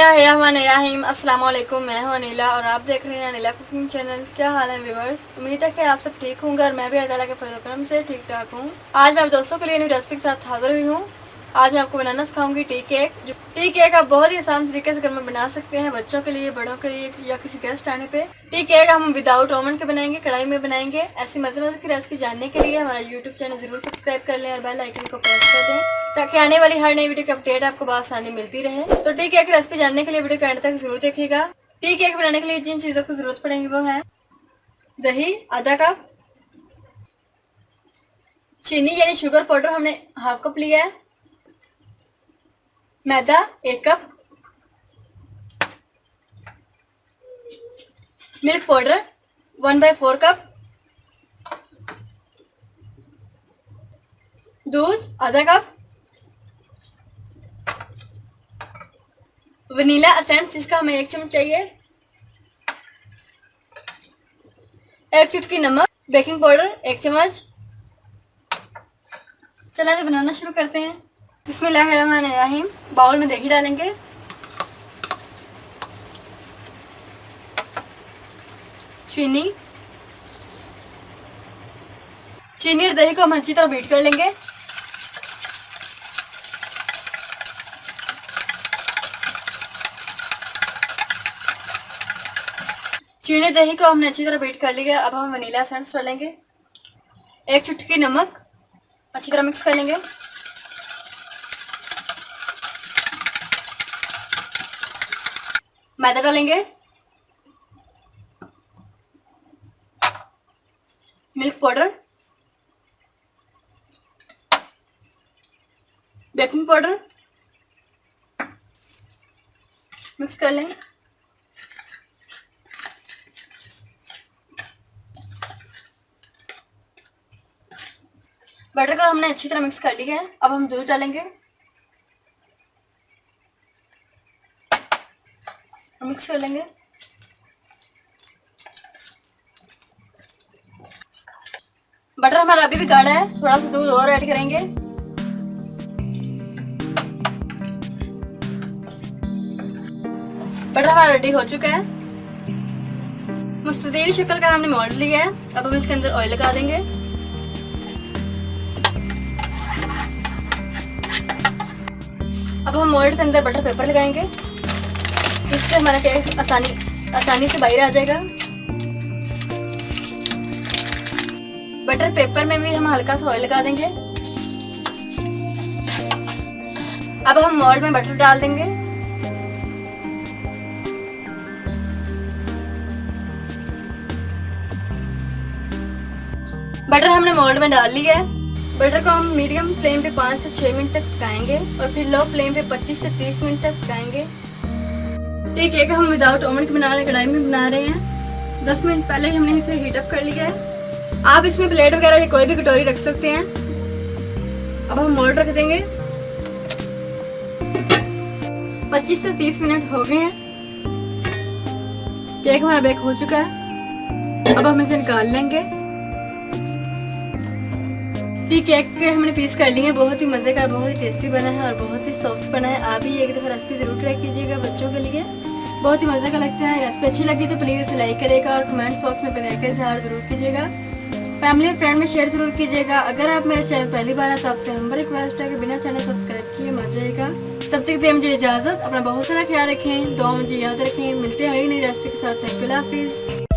बिस्मिल्लाहिर्रहमानिर्रहीम। अस्सलाम वालेकुम। मैं हूं अनिला और आप देख रहे हैं अनिला कुकिंग चैनल। क्या हाल है व्यूअर्स? उम्मीद है कि आप सब ठीक होंगे और मैं भी अल्लाह ताला के फजल करम से ठीक ठाक हूं। आज मैं आप दोस्तों के लिए न्यू रेसिपी के साथ हाजिर हुई हूं। आज मैं आपको बनाना सिखाऊंगी टी केक। टी केक आप बहुत ही आसान तरीके से घर में बना सकते हैं, बच्चों के लिए, बड़ों के लिए या किसी गेस्ट आने पे। टी केक हम विदाउट ओवन के बनाएंगे, कढ़ाई में बनाएंगे। ऐसी मजे मजे की रेसिपी जानने के लिए हमारा यूट्यूब चैनल जरूर सब्सक्राइब कर लें और बेल आइकन को प्रेस कर दें ताकि आने वाली हर नई वीडियो की अपडेट आपको आसानी मिलती रहे। तो टी केक की रेसिपी जानने के लिए वीडियो को एंड तक जरूर देखिएगा। टी केक बनाने के लिए जिन चीजों की जरूरत पड़ेगी वो है दही आधा कप, चीनी यानी शुगर पाउडर हमने हाफ कप लिया है, मैदा 1 कप, मिल्क पाउडर 1/4 कप, दूध आधा कप, वनीला एसेंस जिसका हमें 1 चम्मच चाहिए, 1 चुटकी नमक, बेकिंग पाउडर 1 चम्मच। चलिए तो बनाना शुरू करते हैं। बिस्मिल्लाहिर्रहमानिर्रहीम। बाउल में दही डालेंगे, चीनी और दही को हम अच्छी तरह बीट कर लेंगे। चीनी दही को हमने अच्छी तरह बीट कर लिया। अब हम वनीला एसेंस डालेंगे, 1 चुटकी नमक, अच्छी तरह मिक्स कर लेंगे। मैदा डालेंगे, milk powder, baking powder, mix कर लें। बटर को हमने अच्छी तरह मिक्स कर लिया है। अब हम दूध डालेंगे, मिक्स कर लेंगे। बटर हमारा अभी भी गाढ़ा है, थोड़ा सा दूध और ऐड करेंगे। बटर हमारा रेडी हो चुका है। मुस्ततील शक्ल का हमने मोल्ड लिया है। अब हम इसके अंदर ऑयल लगा देंगे। अब हम मोल्ड के अंदर बटर पेपर लगाएंगे, इससे हमारा केक आसानी से बाहर आ जाएगा। बटर पेपर में भी हम हल्का सा ऑयल लगा देंगे। अब हम मोल्ड में बटर डाल देंगे। बटर हमने मोल्ड में डाल लिया है। बटर को हम मीडियम फ्लेम पे 5 से 6 मिनट तक पकाएंगे और फिर लो फ्लेम पे 25 से 30 मिनट तक पकाएंगे। ठीक है, हम विदाउट ओवन के बना रहे हैं, कढ़ाई में बना रहे हैं। 10 मिनट पहले ही हमने इसे हीट अप कर लिया है। आप इसमें प्लेट वगैरह या कोई भी कटोरी रख सकते हैं। अब हम मोल्ड रख देंगे। 25 से 30 मिनट हो गए हैं। केक हमारा बेक हो चुका है। अब हम इसे निकाल लेंगे। टी केक के हमने पीस कर लिए हैं। बहुत ही मजे का, बहुत ही टेस्टी बना है और बहुत ही सॉफ्ट बना है। आप भी एक दफ़ा रेसिपी जरूर ट्राई कीजिएगा बच्चों के लिए, बहुत ही मजे का लगता है। रेसिपी अच्छी लगी तो प्लीज़ इसे लाइक करेगा और कमेंट्स बॉक्स में अपने इज़हार जरूर कीजिएगा। फैमिली और फ्रेंड में शेयर जरूर कीजिएगा। अगर आप मेरे चैनल पहली बार है तो आपसे हम्बल रिक्वेस्ट है कि बिना चैनल सब्सक्राइब किए मत जाएगा। तब तक दे मुझे इजाज़त। अपना बहुत सारा ख्याल रखें, दुआ मुझे याद रखें। मिलते हैं अगली नई रेसिपी के साथ। थैंक यू, अल्लाह हाफिज़।